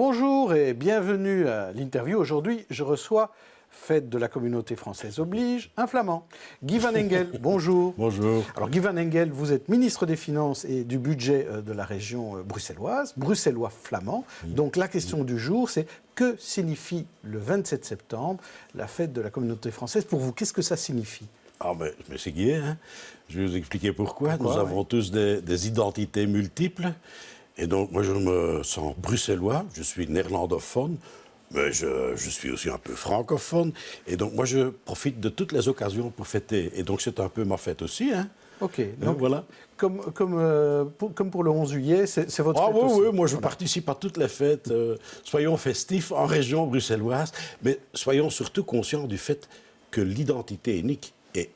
Bonjour et bienvenue à l'interview. Aujourd'hui, je reçois, fête de la communauté française oblige, un flamand. Guy Van Engel, bonjour. Bonjour. Alors Guy Van Engel, vous êtes ministre des Finances et du budget de la région bruxelloise, bruxellois flamand. Donc la question du jour, c'est que signifie le 27 septembre, la fête de la communauté française pour vous? Qu'est-ce que ça signifie? Ah, mais c'est Guy, hein. Je vais vous expliquer pourquoi. Nous avons tous des identités multiples. Et donc, moi, je me sens bruxellois, je suis néerlandophone, mais je suis aussi un peu francophone. Et donc, moi, je profite de toutes les occasions pour fêter. Et donc, c'est un peu ma fête aussi, hein. Ok, donc voilà. Comme pour le 11 juillet, c'est votre fête aussi. Oui, moi je participe à toutes les fêtes. Soyons festifs en région bruxelloise, mais soyons surtout conscients du fait que l'identité est unique. Et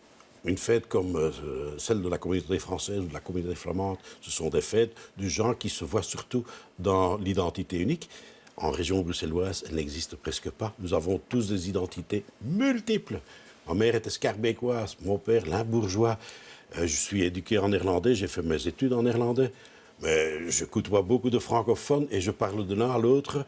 une fête comme celle de la communauté française ou de la communauté flamande, ce sont des fêtes du genre qui se voient surtout dans l'identité unique. En région bruxelloise, elle n'existe presque pas. Nous avons tous des identités multiples. Ma mère était scarbécoise, mon père limbourgeois. Je suis éduqué en néerlandais, j'ai fait mes études en néerlandais. Mais je côtoie beaucoup de francophones et je parle de l'un à l'autre.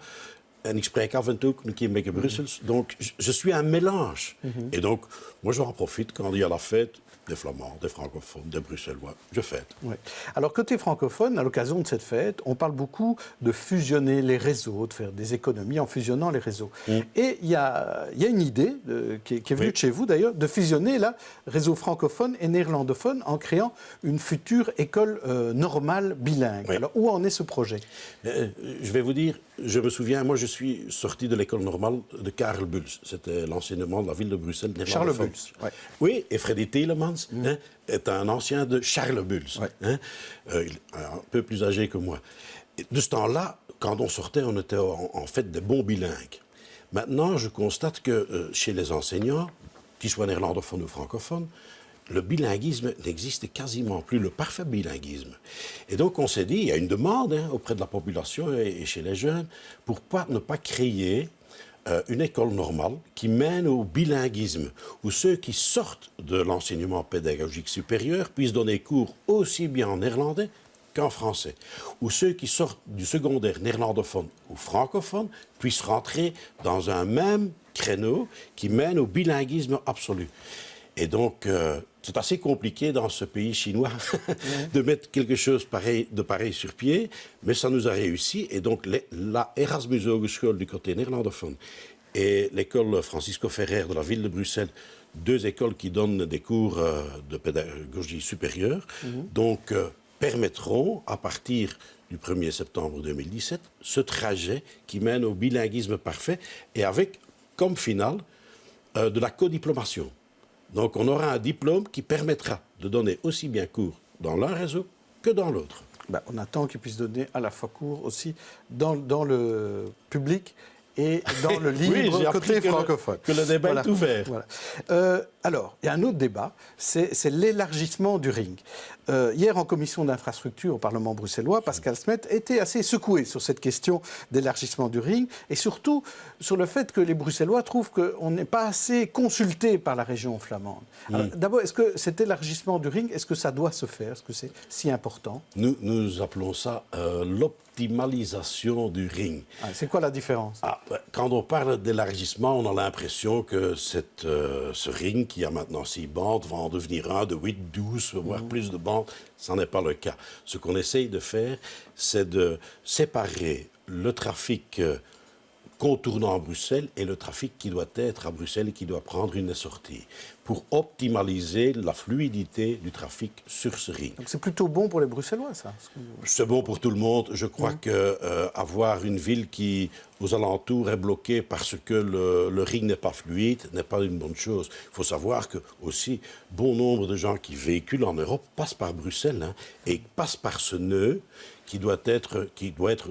En ik spreek af en toe een keer een beetje Brussels. Donc, je suis un mélange. Et donc, moi, j'en profite quand il y a la fête des Flamands, des francophones, des Bruxellois. Je fête. Ouais. Alors, côté francophone, à l'occasion de cette fête, on parle beaucoup de fusionner les réseaux, de faire des économies en fusionnant les réseaux. Et il y a une idée qui est venue de chez vous, d'ailleurs, de fusionner là, réseau francophone et néerlandophone en créant une future école normale bilingue. Alors, où en est ce projet? Je vais vous dire, je me souviens, moi, je suis sorti de l'école normale de Karel Buls. C'était l'enseignement de la ville de Bruxelles. Charles Buls. Ouais. Oui, et Freddy Telemans est un ancien de Charles Buls. Hein, il est un peu plus âgé que moi. Et de ce temps-là, quand on sortait, on était en fait des bons bilingues. Maintenant, je constate que chez les enseignants, qu'ils soient néerlandophones ou francophones, le bilinguisme n'existe quasiment plus, le parfait bilinguisme. Et donc on s'est dit, il y a une demande auprès de la population et chez les jeunes, pourquoi ne pas créer une école normale qui mène au bilinguisme, où ceux qui sortent de l'enseignement pédagogique supérieur puissent donner cours aussi bien en néerlandais qu'en français, où ceux qui sortent du secondaire néerlandophone ou francophone puissent rentrer dans un même créneau qui mène au bilinguisme absolu. Et donc, c'est assez compliqué dans ce pays chinois de mettre quelque chose de pareil sur pied, mais ça nous a réussi. Et donc, la Erasmus Hogeschool du côté néerlandophone et l'école Francisco Ferrer de la ville de Bruxelles, deux écoles qui donnent des cours de pédagogie supérieure, donc permettront, à partir du 1er septembre 2017, ce trajet qui mène au bilinguisme parfait et avec, comme finale, de la codiplomation. Donc on aura un diplôme qui permettra de donner aussi bien cours dans l'un réseau que dans l'autre. Ben, on attend qu'il puisse donner à la fois cours aussi dans le public et dans le libre côté francophone. Que le débat est ouvert. Voilà. Alors, il y a un autre débat, c'est l'élargissement du ring. Hier, en commission d'infrastructure au Parlement bruxellois, Pascal Smet était assez secoué sur cette question d'élargissement du ring et surtout sur le fait que les Bruxellois trouvent qu'on n'est pas assez consulté par la région flamande. D'abord, est-ce que cet élargissement du ring, est-ce que ça doit se faire? Est-ce que c'est si important? Nous appelons ça l'optimalisation du ring. C'est quoi la différence? Quand on parle d'élargissement, on a l'impression que ce ring qui a maintenant 6 bandes va en devenir un de 8, 12, voire plus de bandes. Ça n'est pas le cas. Ce qu'on essaye de faire, c'est de séparer le trafic contournant Bruxelles et le trafic qui doit être à Bruxelles et qui doit prendre une sortie pour optimaliser la fluidité du trafic sur ce ring. Donc c'est plutôt bon pour les Bruxellois, ça? C'est bon pour tout le monde. Je crois que avoir une ville qui, aux alentours, est bloquée parce que le ring n'est pas fluide n'est pas une bonne chose. Il faut savoir que aussi bon nombre de gens qui véhiculent en Europe passent par Bruxelles et passent par ce nœud qui doit être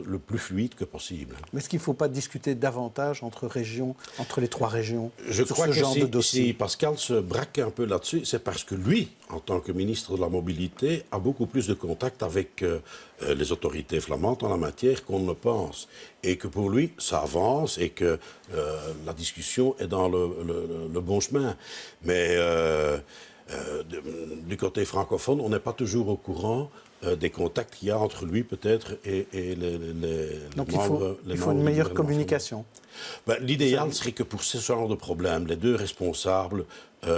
le plus fluide que possible. Mais est-ce qu'il ne faut pas discuter davantage entre régions, entre les 3 régions, Je sur crois ce que genre de dossier? Si Pascal se braque un peu là-dessus, c'est parce que lui, en tant que ministre de la Mobilité, a beaucoup plus de contact avec les autorités flamandes en la matière qu'on ne le pense. Et que pour lui, ça avance et que la discussion est dans le bon chemin. Mais du côté francophone, on n'est pas toujours au courant des contacts qu'il y a entre lui peut-être et les Donc membres. il faut une meilleure communication. Ben, l'idéal serait que pour ce genre de problème, les deux responsables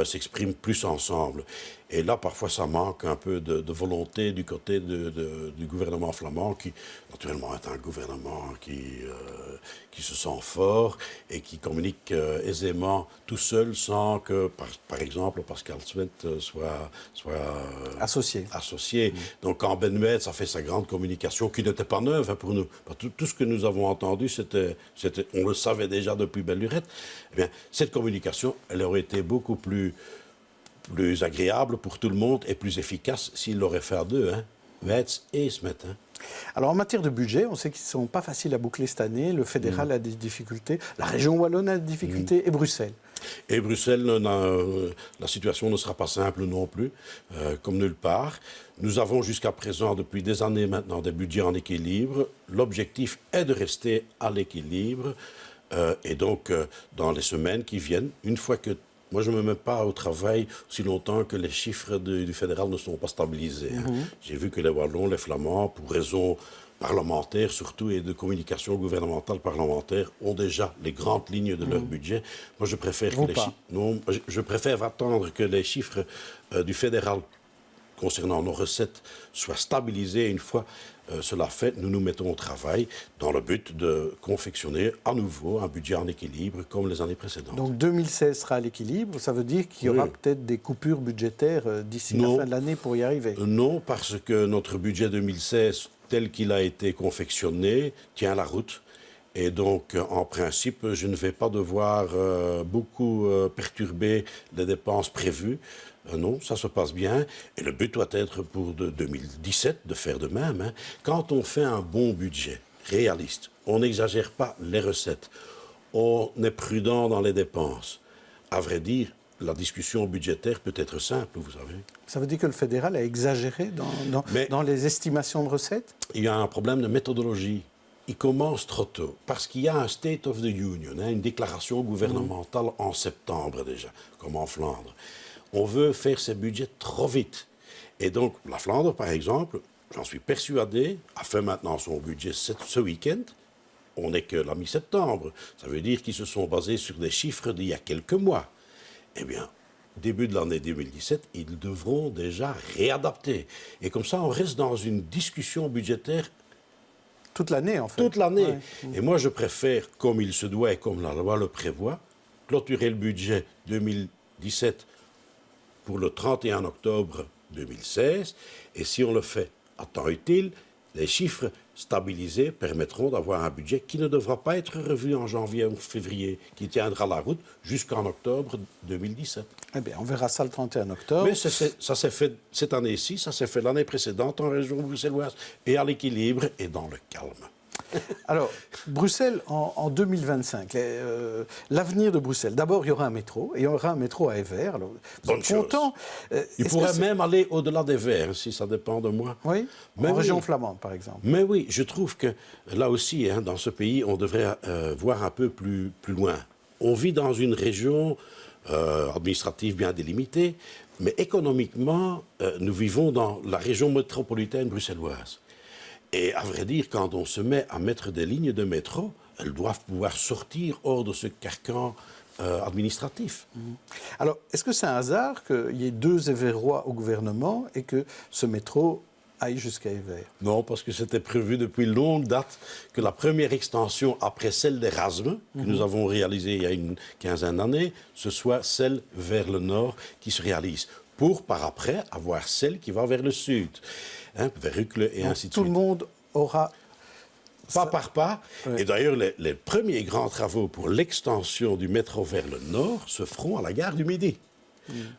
s'expriment plus ensemble. Et là, parfois, ça manque un peu de volonté du côté du gouvernement flamand, qui, naturellement, est un gouvernement qui se sent fort et qui communique aisément tout seul sans que, par exemple, Pascal Smet soit associé. Donc, quand Ben Metz a fait sa grande communication, qui n'était pas neuve pour nous, tout ce que nous avons entendu, on le savait déjà depuis belle lurette, eh bien, cette communication, elle aurait été beaucoup plus agréable pour tout le monde et plus efficace s'il l'aurait fait à deux, Metz et Smet. Alors en matière de budget, on sait qu'ils ne sont pas faciles à boucler cette année. Le fédéral a des difficultés, la région wallonne a des difficultés et Bruxelles. Et Bruxelles, la situation ne sera pas simple non plus, comme nulle part. Nous avons jusqu'à présent, depuis des années maintenant, des budgets en équilibre. L'objectif est de rester à l'équilibre. Et donc, dans les semaines qui viennent, une fois que... Moi, je ne me mets pas au travail aussi longtemps que les chiffres du fédéral ne sont pas stabilisés. J'ai vu que les Wallons, les Flamands, pour raisons parlementaires surtout et de communication gouvernementale parlementaire, ont déjà les grandes lignes de leur budget. Moi, je préfère je préfère attendre que les chiffres du fédéral concernant nos recettes soient stabilisés. Une fois cela fait, nous nous mettons au travail dans le but de confectionner à nouveau un budget en équilibre comme les années précédentes. Donc 2016 sera à l'équilibre, ça veut dire qu'il y aura peut-être des coupures budgétaires d'ici la fin de l'année pour y arriver? Non, parce que notre budget 2016, tel qu'il a été confectionné, tient la route. Et donc, en principe, je ne vais pas devoir beaucoup perturber les dépenses prévues. Non, ça se passe bien. Et le but doit être pour 2017 de faire de même. Quand on fait un bon budget réaliste, on n'exagère pas les recettes, on est prudent dans les dépenses. À vrai dire, la discussion budgétaire peut être simple, vous savez. Ça veut dire que le fédéral a exagéré dans les estimations de recettes? Il y a un problème de méthodologie. Il commence trop tôt, parce qu'il y a un State of the Union, une déclaration gouvernementale en septembre déjà, comme en Flandre. On veut faire ces budgets trop vite. Et donc, la Flandre, par exemple, j'en suis persuadé, a fait maintenant son budget ce week-end. On n'est que la mi-septembre. Ça veut dire qu'ils se sont basés sur des chiffres d'il y a quelques mois. Eh bien, début de l'année 2017, ils devront déjà réadapter. Et comme ça, on reste dans une discussion budgétaire toute l'année, en fait. Toute l'année. Ouais. Et moi, je préfère, comme il se doit et comme la loi le prévoit, clôturer le budget 2017 pour le 31 octobre 2016. Et si on le fait à temps utile, les chiffres stabilisés permettront d'avoir un budget qui ne devra pas être revu en janvier ou février, qui tiendra la route jusqu'en octobre 2017. Eh bien, on verra ça le 31 octobre. Mais ça s'est fait cette année-ci, ça s'est fait l'année précédente en région bruxelloise, et à l'équilibre et dans le calme. Alors, Bruxelles, en 2025, l'avenir de Bruxelles. D'abord, il y aura un métro, et il y aura un métro à Evere. Alors, vous êtes content. Il pourrait même aller au-delà d'Evere, si ça dépend de moi. Oui, en région flamande, par exemple. Mais oui, je trouve que, là aussi, dans ce pays, on devrait voir un peu plus loin. On vit dans une région administrative bien délimitée, mais économiquement, nous vivons dans la région métropolitaine bruxelloise. Et à vrai dire, quand on se met à mettre des lignes de métro, elles doivent pouvoir sortir hors de ce carcan administratif. Alors, est-ce que c'est un hasard qu'il y ait 2 Éverois au gouvernement et que ce métro aille jusqu'à Evere? Non, parce que c'était prévu depuis longue date que la première extension après celle d'Erasme, que nous avons réalisée il y a une quinzaine d'années, ce soit celle vers le nord qui se réalise, pour par après avoir celle qui va vers le sud. Vers Uccle et ainsi de suite. Tout le monde aura... Pas par pas. Ouais. Et d'ailleurs, les premiers grands travaux pour l'extension du métro vers le nord se feront à la gare du Midi.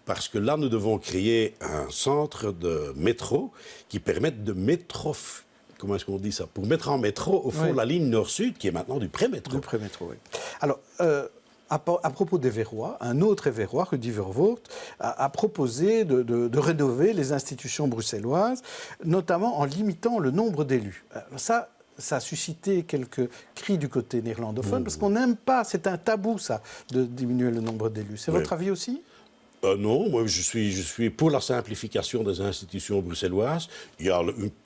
Parce que là, nous devons créer un centre de métro qui permette de comment est-ce qu'on dit ça? Pour mettre en métro, au fond, la ligne nord-sud, qui est maintenant du pré-métro. Du pré-métro, oui. Alors... à propos d'Éverois, un autre Éverois, Rudy Vervoort, a proposé de rénover les institutions bruxelloises, notamment en limitant le nombre d'élus. Ça a suscité quelques cris du côté néerlandophone, parce qu'on n'aime pas, c'est un tabou, ça, de diminuer le nombre d'élus. C'est votre avis aussi? Non, moi je suis pour la simplification des institutions bruxelloises. Il y a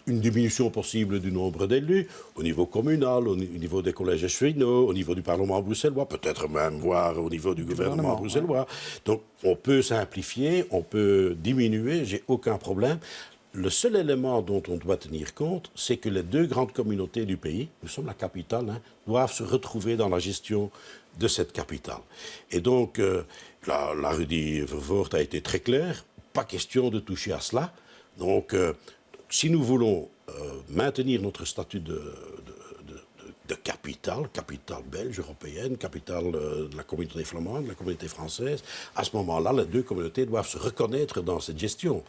une diminution possible du nombre d'élus au niveau communal, au niveau des collèges échevinaux, au niveau du Parlement bruxellois, peut-être même voire au niveau du gouvernement bruxellois. Ouais. Donc on peut simplifier, on peut diminuer, j'ai aucun problème. Le seul élément dont on doit tenir compte, c'est que les deux grandes communautés du pays, nous sommes la capitale, doivent se retrouver dans la gestion de cette capitale. Et donc, la Rudy Vervoort a été très claire, pas question de toucher à cela. Donc, si nous voulons maintenir notre statut de capitale belge, européenne, capitale de la communauté flamande, de la communauté française, à ce moment-là, les deux communautés doivent se reconnaître dans cette gestion.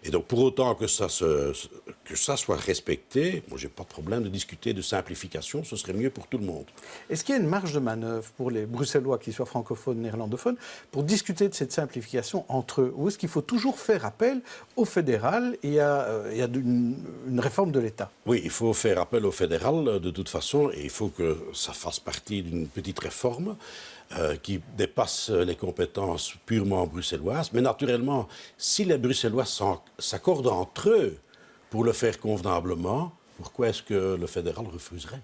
Et donc, pour autant que ça soit respecté, moi, j'ai pas de problème de discuter de simplification, ce serait mieux pour tout le monde. Est-ce qu'il y a une marge de manœuvre pour les Bruxellois, qu'ils soient francophones, néerlandophones, pour discuter de cette simplification entre eux? Ou est-ce qu'il faut toujours faire appel au fédéral et à une réforme de l'État? Oui, il faut faire appel au fédéral de toute façon, et il faut que ça fasse partie d'une petite réforme qui dépasse les compétences purement bruxelloises. Mais naturellement, si les Bruxellois s'accordent entre eux pour le faire convenablement, pourquoi est-ce que le fédéral refuserait?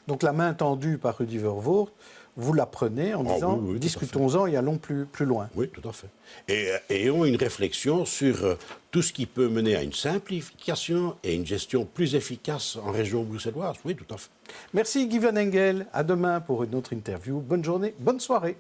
Donc la main tendue par Rudy Vervoort, vous la prenez en disant oui, discutons-en et allons plus loin. Oui, tout à fait. Et ayons une réflexion sur tout ce qui peut mener à une simplification et une gestion plus efficace en région bruxelloise. Oui, tout à fait. Merci Guy Van Engel. À demain pour une autre interview. Bonne journée, bonne soirée.